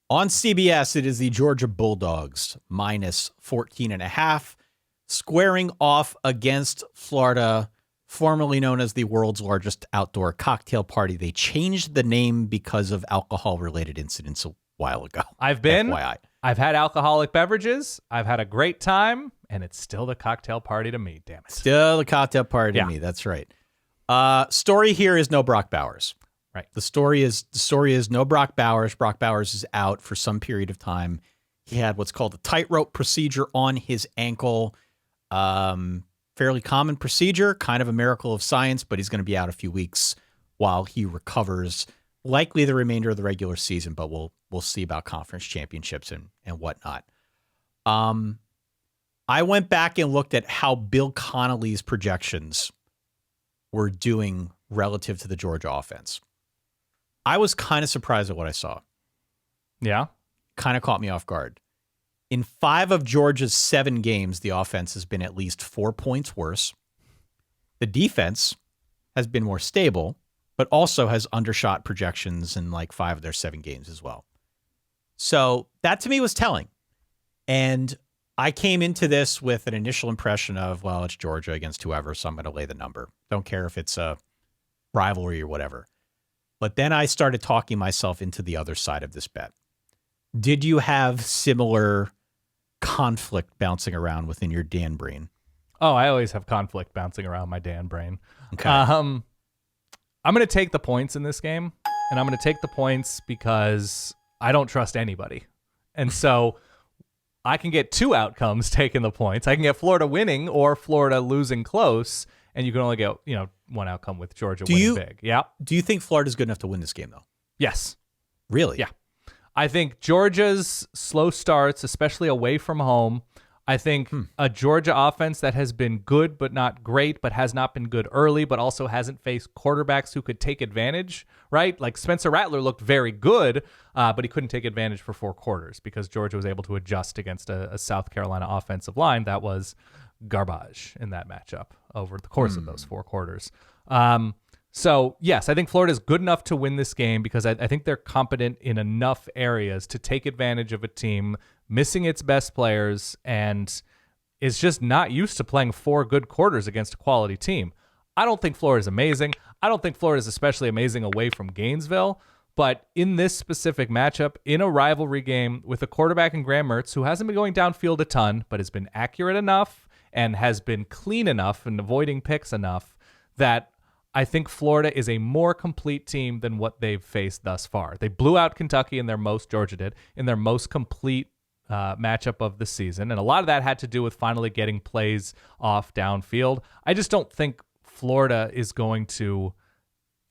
On CBS, it is the Georgia Bulldogs minus 14.5, squaring off against Florida, formerly known as the world's largest outdoor cocktail party. They changed the name because of alcohol-related incidents a while ago. FYI. I've had alcoholic beverages. I've had a great time, and it's still the cocktail party to me, damn it. Still the cocktail party to me. That's right. Story here is no Brock Bowers. Right. The story is no Brock Bowers. Brock Bowers is out for some period of time. He had what's called a tightrope procedure on his ankle. Fairly common procedure, kind of a miracle of science, but he's going to be out a few weeks while he recovers, likely the remainder of the regular season, but we'll see about conference championships and whatnot. I went back and looked at how Bill Connolly's projections were doing relative to the Georgia offense. I was kind of surprised at what I saw. Yeah. Kind of caught me off guard. In 5 of Georgia's 7 games, the offense has been at least 4 points worse. The defense has been more stable, but also has undershot projections in like 5 of their 7 games as well. So that to me was telling. And I came into this with an initial impression of, well, it's Georgia against whoever, so I'm going to lay the number. Don't care if it's a rivalry or whatever. But then I started talking myself into the other side of this bet. Did you have similar conflict bouncing around within your Dan brain? Oh, I always have conflict bouncing around my Dan brain. Okay. I'm going to take the points in this game, and I'm going to take the points because I don't trust anybody. And so I can get 2 outcomes taking the points. I can get Florida winning or Florida losing close, and you can only get, 1 outcome with Georgia winning big. Yeah. Do you think Florida's good enough to win this game, though? Yes. Really? Yeah. I think Georgia's slow starts, especially away from home, I think a Georgia offense that has been good but not great, but has not been good early, but also hasn't faced quarterbacks who could take advantage, right? Like Spencer Rattler looked very good, but he couldn't take advantage for 4 quarters because Georgia was able to adjust against a South Carolina offensive line that was garbage in that matchup over the course of those 4 quarters. So, yes, I think Florida is good enough to win this game because I think they're competent in enough areas to take advantage of a team missing its best players and is just not used to playing 4 good quarters against a quality team. I don't think Florida is amazing. I don't think Florida is especially amazing away from Gainesville. But in this specific matchup, in a rivalry game with a quarterback in Graham Mertz, who hasn't been going downfield a ton, but has been accurate enough and has been clean enough and avoiding picks enough that I think Florida is a more complete team than what they've faced thus far. They blew out Kentucky Georgia did, in their most complete matchup of the season. And a lot of that had to do with finally getting plays off downfield. I just don't think Florida is going to...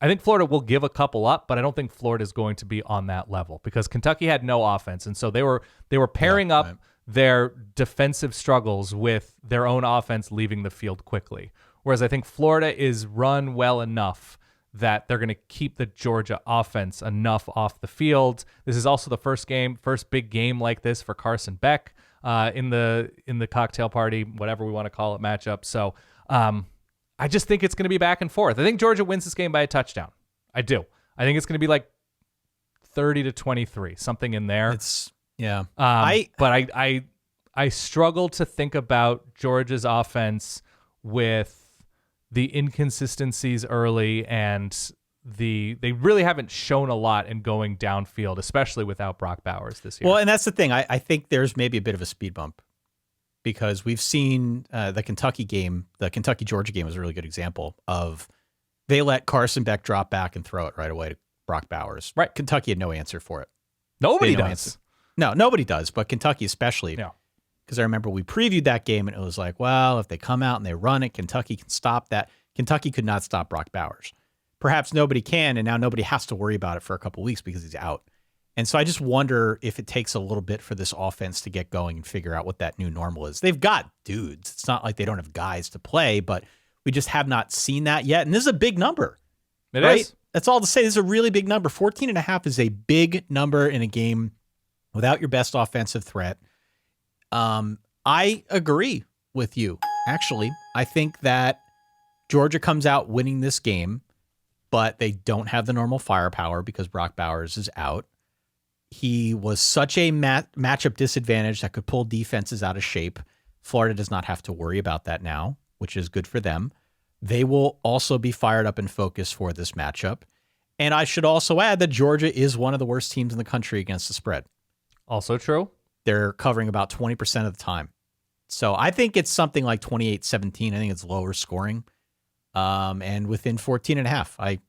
I think Florida will give a couple up, but I don't think Florida is going to be on that level because Kentucky had no offense. And so they were pairing up their defensive struggles with their own offense leaving the field quickly. Whereas I think Florida is run well enough that they're going to keep the Georgia offense enough off the field. This is also the first big game like this for Carson Beck in the cocktail party, whatever we want to call it, matchup. So I just think it's going to be back and forth. I think Georgia wins this game by a touchdown. I do. I think it's going to be like 30-23, something in there. But I struggle to think about Georgia's offense with the inconsistencies early, and they really haven't shown a lot in going downfield, especially without Brock Bowers this year. Well, and that's the thing. I think there's maybe a bit of a speed bump because we've seen the Kentucky-Georgia game was a really good example of they let Carson Beck drop back and throw it right away to Brock Bowers. Right. Kentucky had no answer for it. Nobody does. No, nobody does, but Kentucky especially. Yeah. Because I remember we previewed that game and it was like, well, if they come out and they run it, Kentucky can stop that. Kentucky could not stop Brock Bowers. Perhaps nobody can, and now nobody has to worry about it for a couple of weeks because he's out. And so I just wonder if it takes a little bit for this offense to get going and figure out what that new normal is. They've got dudes. It's not like they don't have guys to play, but we just have not seen that yet. And this is a big number. It is. That's all to say. This is a really big number. 14.5 is a big number in a game without your best offensive threat. I agree with you. Actually, I think that Georgia comes out winning this game, but they don't have the normal firepower because Brock Bowers is out. he was such a matchup disadvantage that could pull defenses out of shape. Florida does not have to worry about that now, which is good for them. They will also be fired up and focused for this matchup. And I should also add that Georgia is one of the worst teams in the country against the spread. Also true. They're covering about 20% of the time. So I think it's something like 28-17. I think it's lower scoring. And within 14.5. I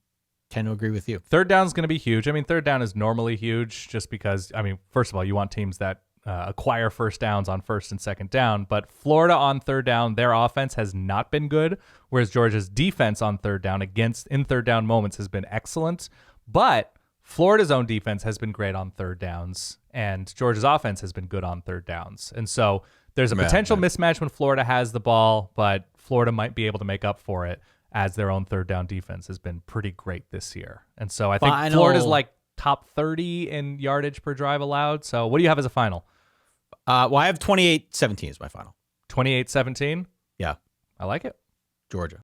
tend to agree with you. Third down is going to be huge. I mean, third down is normally huge just because, I mean, first of all, you want teams that acquire first downs on first and second down. But Florida on third down, their offense has not been good, whereas Georgia's defense on third down in third down moments has been excellent. But Florida's own defense has been great on third downs, and Georgia's offense has been good on third downs. And so there's a potential mismatch when Florida has the ball, but Florida might be able to make up for it as their own third down defense has been pretty great this year. And so I think Florida's like top 30 in yardage per drive allowed. So what do you have as a final? Well, I have 28-17 as my final. 28-17? Yeah. I like it. Georgia.